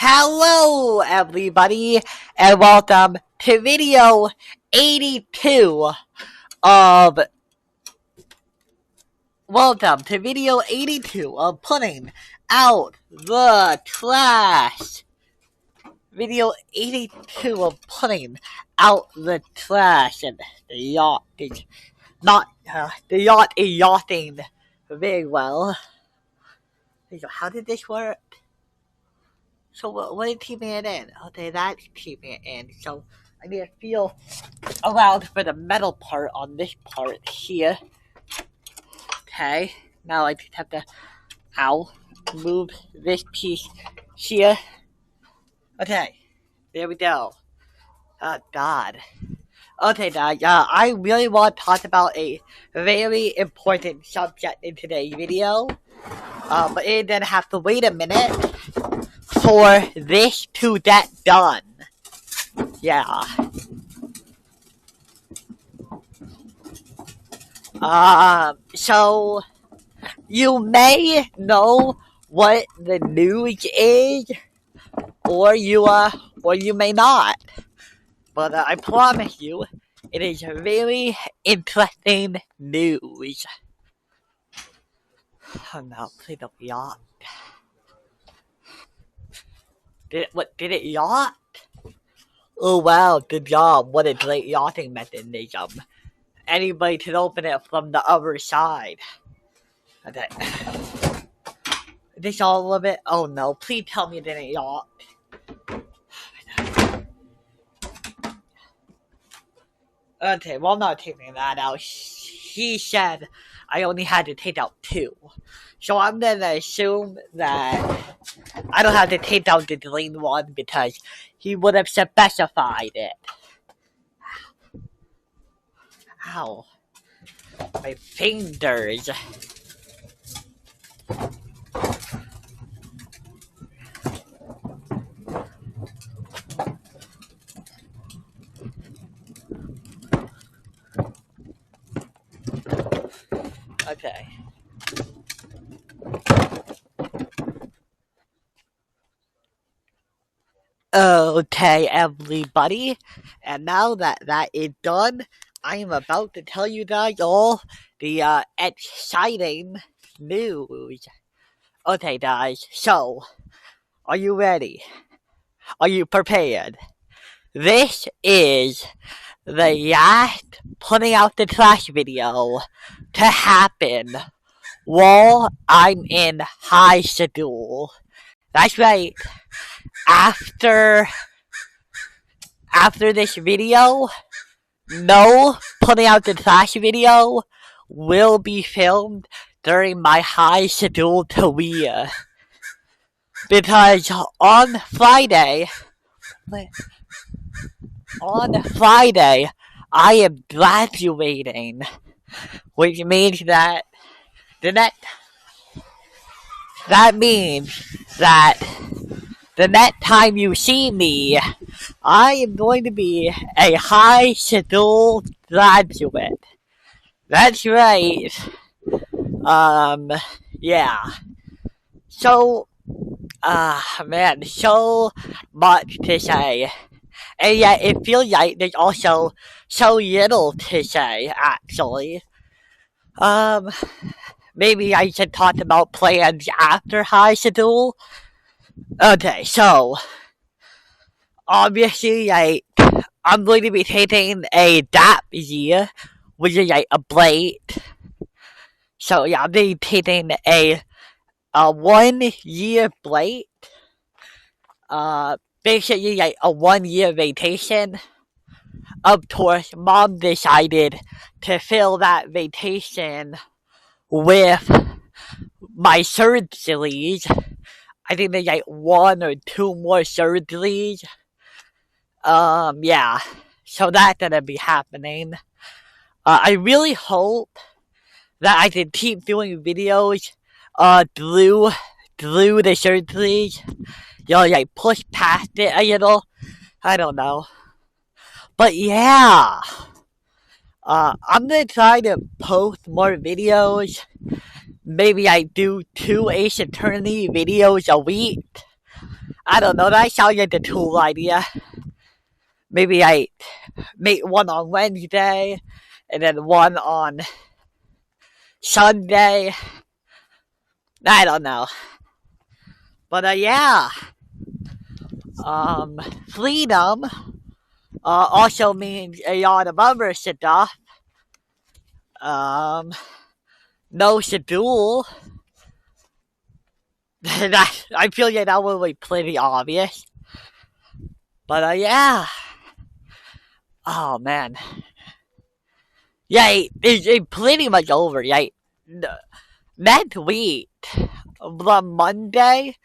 Hello, everybody, and welcome to video 82 of putting out the trash. Video 82 of putting out the trash, and the yacht is yachting very well. So how did this work? So what is keeping it in? Okay, that's keeping it in. So I need to feel around for the metal part on this part here. Okay, now I just have to, move this piece here. Okay, there we go. Oh, God. Okay, guys, I really want to talk about a very important subject in today's video. But it didn't have to wait a minute for this to get done. Yeah. So you may know what the news is, or you may not. But I promise you, it is very interesting news. Oh no, please don't yacht. Did it yacht? Oh wow, good job. What a great yachting mechanism. Anybody can open it from the other side. Okay. Is this all of it? Oh no, please tell me it didn't yacht. Okay, well, I'm not taking that out. He said I only had to take out 2. So I'm gonna assume that I don't have to take out the green one because he would have specified it. Ow. My fingers. Okay. Okay, everybody. And now that is done, I am about to tell you guys all the exciting news. Okay, guys. So, are you ready? Are you prepared? This is the last putting out the trash video to happen while I'm in high school. That's right. After this video, no putting out the trash video will be filmed during my high school career. Because on Friday, I am graduating, which means that the next time you see me, I am going to be a high school graduate. That's right. Yeah. So, man, so much to say. And yet, it feels like there's also so little to say, actually. Maybe I should talk about plans after high school. Okay, so, obviously, like, I'm going to be taking a gap year, which is like a break. So, yeah, I'm going to be taking a 1-year break. Basically, like a 1-year vacation. Of course, Mom decided to fill that vacation with my surgeries. I think there's like 1 or 2 more surgeries. Yeah. So that's gonna be happening. I really hope that I can keep doing videos, through the surgeries. You know, like push past it a little. I don't know. But yeah. I'm gonna try to post more videos. Maybe I do 2 Ace Attorney videos a week. I don't know. That sounds like the tool idea. Maybe I make one on Wednesday, and then one on Sunday. I don't know. But yeah. Freedom also means a lot of other stuff. No schedule. I feel like that would be pretty obvious. But yeah. Oh man. Yeah, it's pretty much over. Yeah, next week, the Monday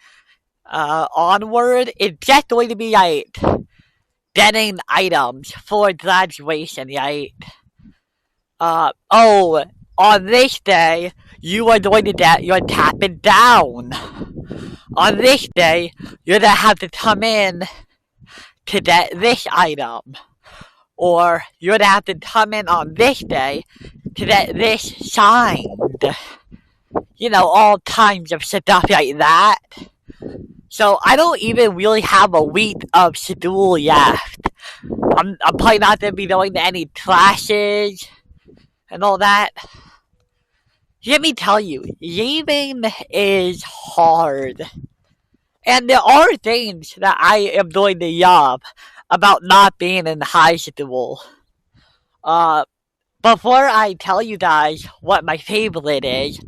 onward, it's just going to be like getting items for graduation. Right? On this day, you are going to get your tapping down. On this day, you're gonna have to come in to get this item. Or you're gonna have to come in on this day to get this signed. You know, all kinds of stuff like that. So I don't even really have a week of schedule left. I'm probably not gonna be going to any classes and all that. Let me tell you, leaving is hard. And there are things that I am going to love about not being in high school. Before I tell you guys what my favorite is,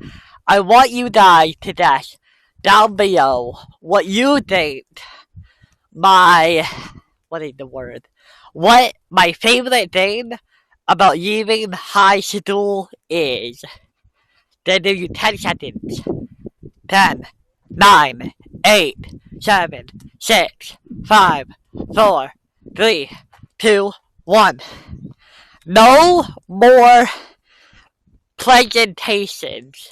I want you guys to just down below what you think what is the word? What my favorite thing about leaving high school is. Then give you 10 seconds. 10, 9, 8, 7, 6, 5, 4, 3, 2, 1. No more presentations.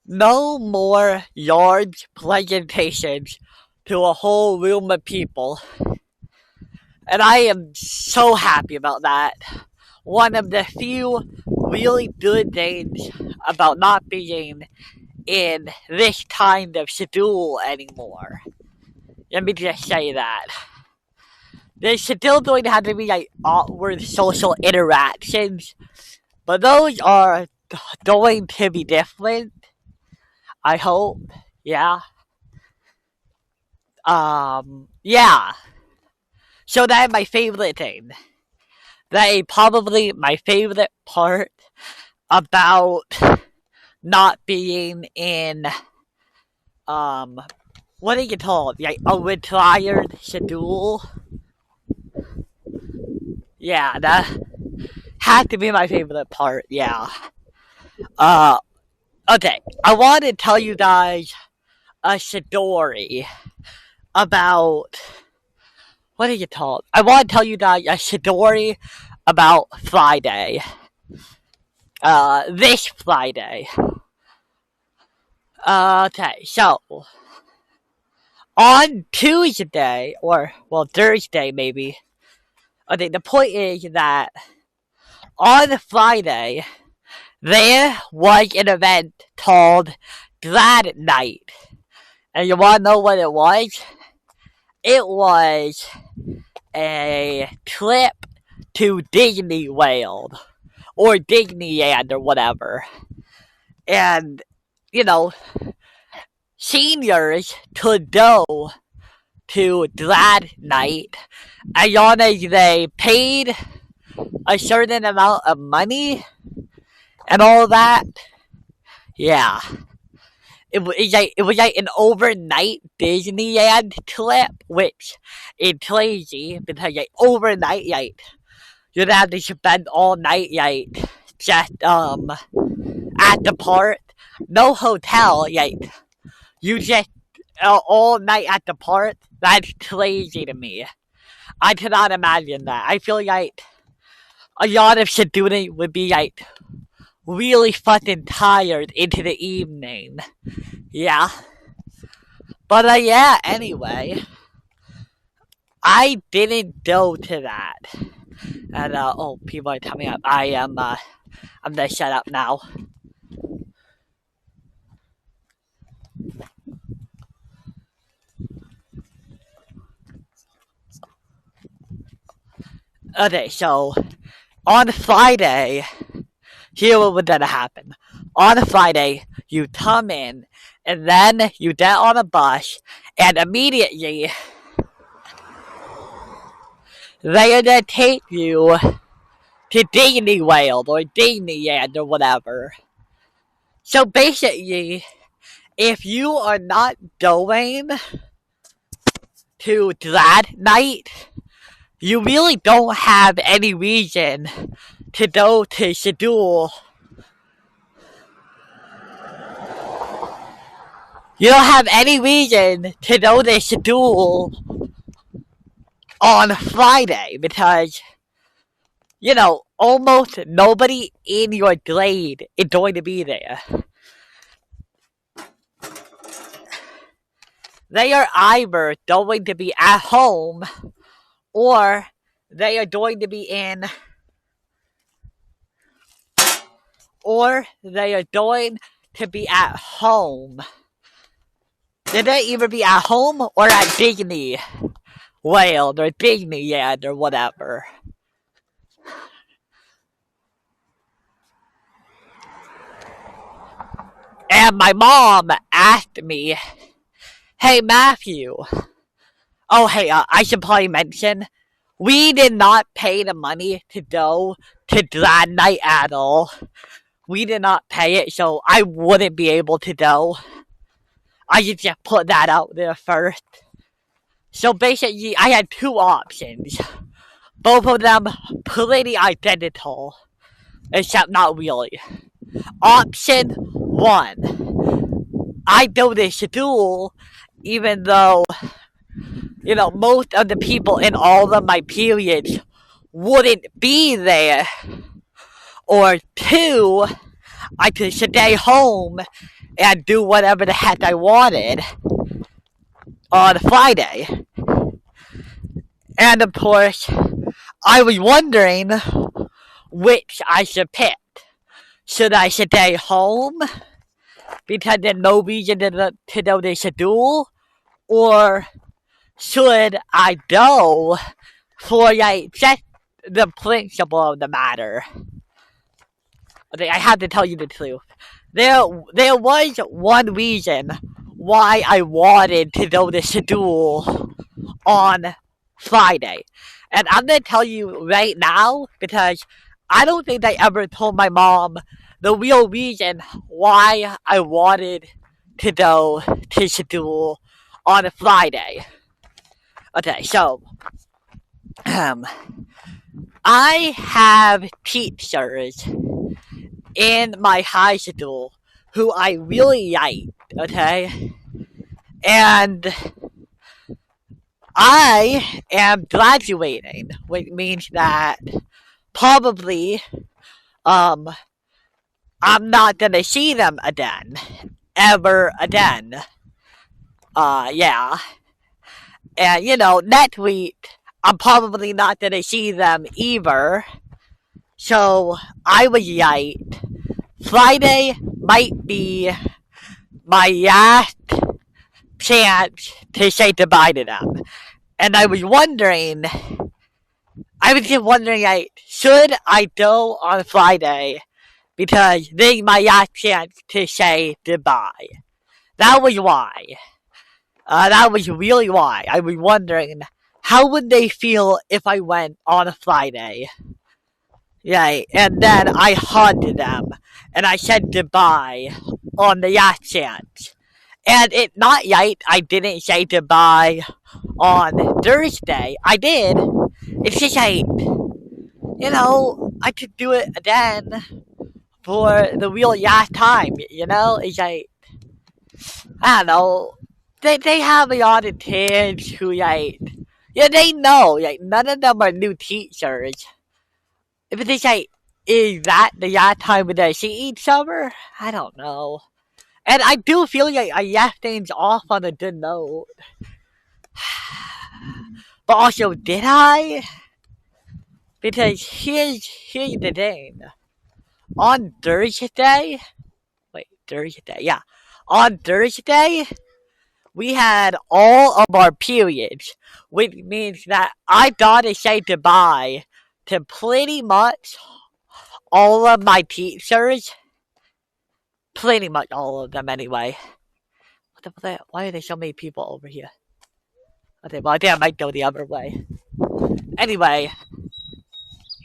No more large presentations to a whole room of people. And I am so happy about that. One of the few really good things about not being in this kind of schedule anymore. Let me just say that. There's still going to have to be like awkward social interactions, but those are going to be different. I hope. Yeah. Yeah. So that's my favorite thing. That is probably my favorite part about not being in, what do you call it? Like a retired schedule. Yeah, that had to be my favorite part. Yeah. Okay. I want to tell you guys a story about, what do you call it? I want to tell you guys a story about Friday. This Friday. Okay, so on Tuesday, or well, Thursday maybe. Okay, the point is that on Friday there was an event called Glad Night, and you want to know what it was? It was a trip to Disney World or Disneyland or whatever, and you know, seniors could go to Glad Night as long as they paid a certain amount of money and all that. Yeah. It was like an overnight Disneyland trip, which is crazy because like overnight, like you'd have to spend all night like just at the park, no hotel, like you just all night at the park. That's crazy to me. I cannot imagine that. I feel like a lot of students would be like really fucking tired into the evening. Yeah. But yeah, anyway. I didn't go to that. And people are coming up. I'm gonna shut up now. Okay, so on Friday, here what gonna happen. On Friday, you come in, and then you get on a bus, and immediately they're gonna take you to Disney World or Disneyland or whatever. So basically, if you are not going to that night, you really don't have any reason to go to schedule. You don't have any reason to go to schedule on Friday because, almost nobody in your grade is going to be there. They are either going to be at home or they are going to be in, or they are going to be at home. They may either be at home or at Disney World or Disneyland or whatever. And my mom asked me, "Hey Matthew, oh hey, I should probably mention, we did not pay the money to go to that night at all. We did not pay it, so I wouldn't be able to go. I should just put that out there first. So basically, I had two options. Both of them pretty identical, except not really. Option one, I go to school even though, most of the people in all of my periods wouldn't be there. Or two, I could stay home and do whatever the heck I wanted on Friday. And of course, I was wondering which I should pick. Should I stay home because there's no reason to go to school? Or should I go for just the principle of the matter? Okay, I have to tell you the truth. There was one reason why I wanted to go to school on Friday. And I'm going to tell you right now because I don't think I ever told my mom the real reason why I wanted to go to school on a Friday. Okay, so I have teachers in my high school who I really like, okay? And I am graduating, which means that probably I'm not gonna see them again. Ever again. Yeah. And next week I'm probably not gonna see them either. So I was right. Friday might be my last chance to say goodbye to them. And I was just wondering, should I go on Friday? Because this is my last chance to say goodbye. That was why. That was really why. I was wondering, how would they feel if I went on a Friday? Yeah, and then I hugged them, and I said goodbye on the last chance. And it's not right I didn't say goodbye on Thursday. I did. It's just I could do it again for the real last time, It's I don't know. They have a lot of kids who, they know, none of them are new teachers. If it's is that the last time they see each other? I don't know. And I do feel like I left things off on a good note. But also, did I? Because here's the thing. On Thursday, yeah. On Thursday, we had all of our periods, which means that I gotta say goodbye to pretty much all of my teachers. Pretty much all of them, anyway. Why are there so many people over here? Okay, well, I think I might go the other way. Anyway,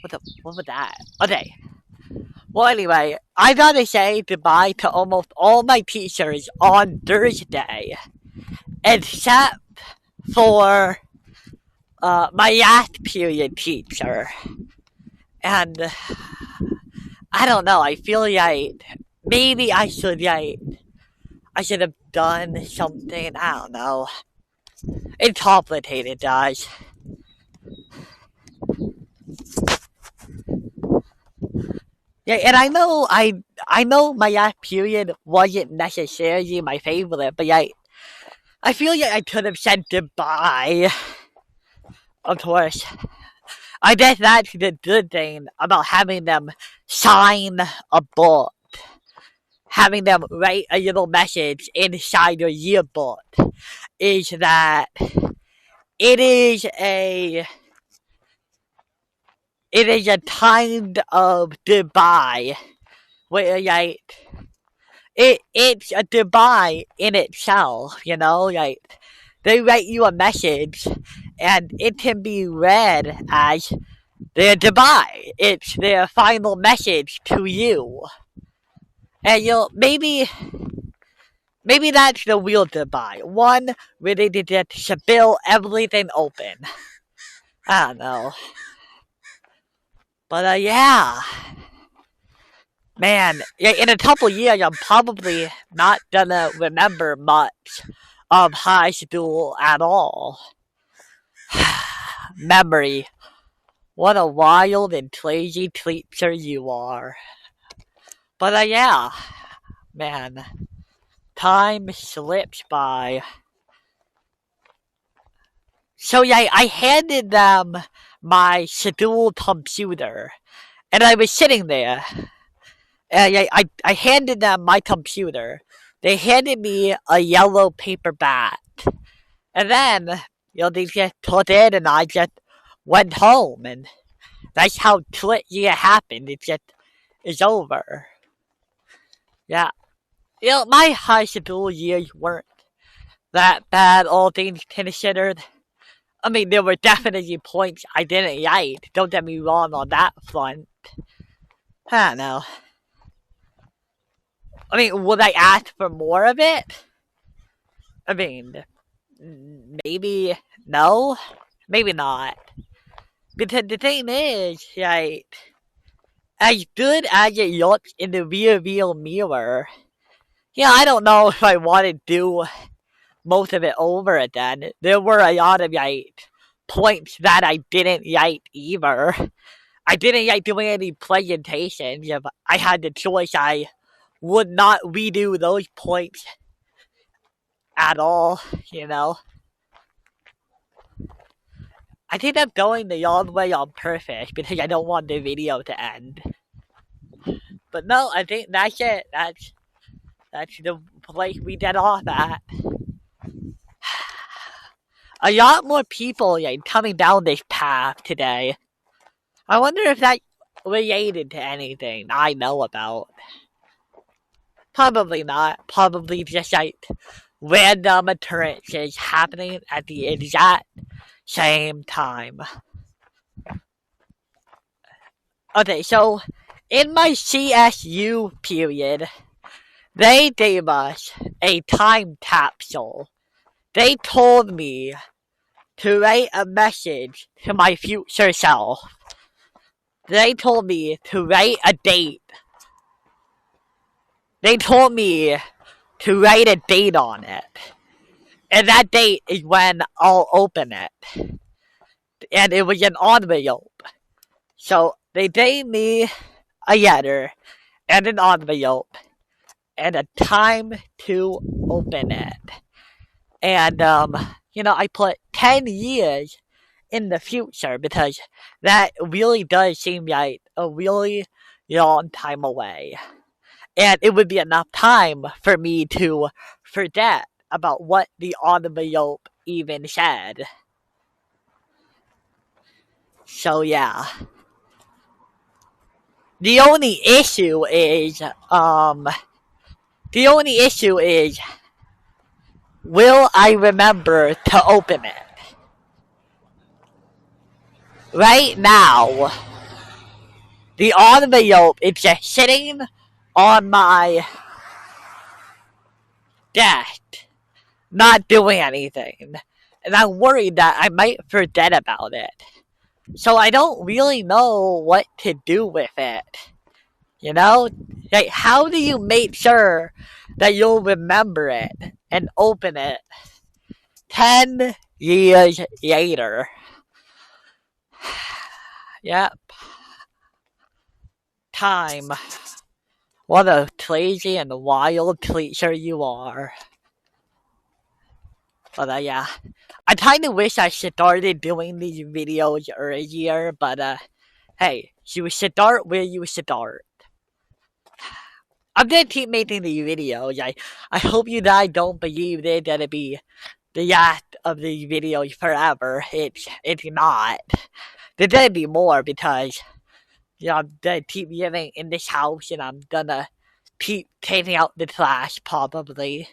what was that? Okay. Well, anyway, I gotta say goodbye to almost all my teachers on Thursday, except for my last period teacher. And I don't know. I feel like maybe I should have done something. I don't know. It's complicated, guys. Yeah, and I know my last period wasn't necessarily my favorite, but I feel like I could have said goodbye. Of course. I guess that's the good thing about having them sign a book. Having them write a little message inside your yearbook is that it is a kind of goodbye where it's a goodbye in itself, they write you a message and it can be read as their goodbye. It's their final message to you. And maybe that's the real goodbye. One where they just spill everything open. I don't know. But yeah. Man, in a couple years I'm probably not gonna remember much of high school at all. Memory. What a wild and crazy creature you are. But yeah. Man. Time slips by. So I handed them my school computer. And I was sitting there. And I handed them my computer. They handed me a yellow paper bat. And then, they just put it and I just went home. And that's how it happened. It's over. Yeah. My high school years weren't that bad, all things considered. I mean, there were definitely points I didn't like. Don't get me wrong on that front. I don't know. I mean, would I ask for more of it? I mean, maybe no, maybe not. Because the thing is, as good as it looks in the rear mirror, I don't know if I want to do most of it over again. There were a lot of points that I didn't like either. I didn't like doing any presentations. If I had the choice, I would not redo those points at all, I think I'm going the long way on purpose because I don't want the video to end. But no, I think that's it. That's the place we get off at. A lot more people coming down this path today. I wonder if that's related to anything I know about. Probably not. Probably just random occurrences happening at the exact same time. Okay, so in my CSU period, they gave us a time capsule. They told me to write a message to my future self. They told me to write a date. They told me to write a date on it. And that date is when I'll open it. And it was an envelope. So they gave me a letter and an envelope and a time to open it. And, I put 10 years in the future because that really does seem like a really long time away. And it would be enough time for me to forget about what the envelope even said. So yeah. the only issue is, the only issue is, will I remember to open it? Right now, the envelope is just sitting on my desk, not doing anything. And I'm worried that I might forget about it. So I don't really know what to do with it. You know? Like, how do you make sure that you'll remember it and open it 10 years later? Yep. Time. What a crazy and wild creature you are. But yeah. I kinda wish I started doing these videos earlier, but hey, you should start where you should start. I'm gonna keep making these videos. I hope you guys don't believe they're gonna be the last of these videos forever. It's not. There's gonna be more because I'm gonna keep living in this house and I'm gonna keep taking out the trash probably.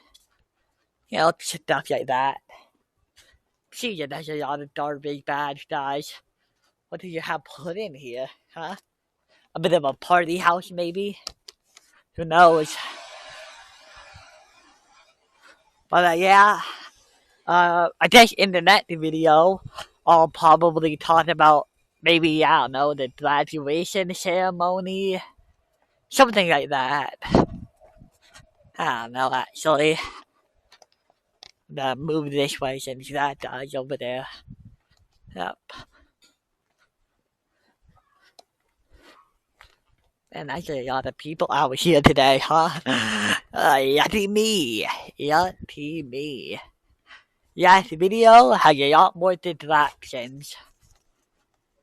Stuff like that. See, there's a lot of garbage bags, guys. What do you have put in here, huh? A bit of a party house, maybe? Who knows? But yeah, I guess in the next video, I'll probably talk about maybe, I don't know, the graduation ceremony. Something like that. I don't know, actually. Move this way since that guy's over there. Yep. And actually, a lot of people out here today, huh? Yachty me. Yachty me. Yeah, the video has a lot more distractions.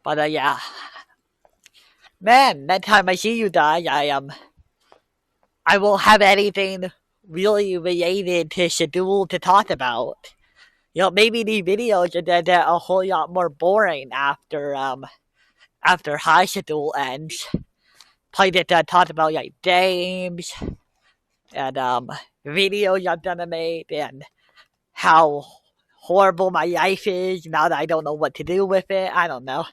But yeah. Man, next time I see you guys, I won't have anything really related to schedule to talk about. Maybe these videos are gonna get a whole lot more boring after high schedule ends. Probably get to talk about like games and videos I'm gonna make and how horrible my life is now that I don't know what to do with it. I don't know.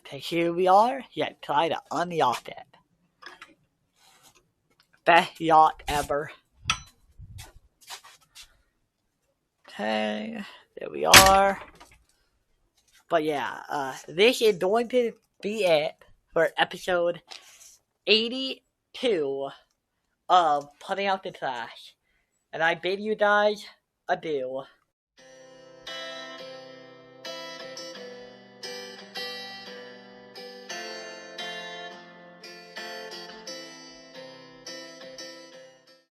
Okay, here we are. Yeah, try to unyacht it. Best yacht ever. Okay, there we are. But yeah, this is going to be it for episode 82 of Putting Out the Trash. And I bid you guys adieu.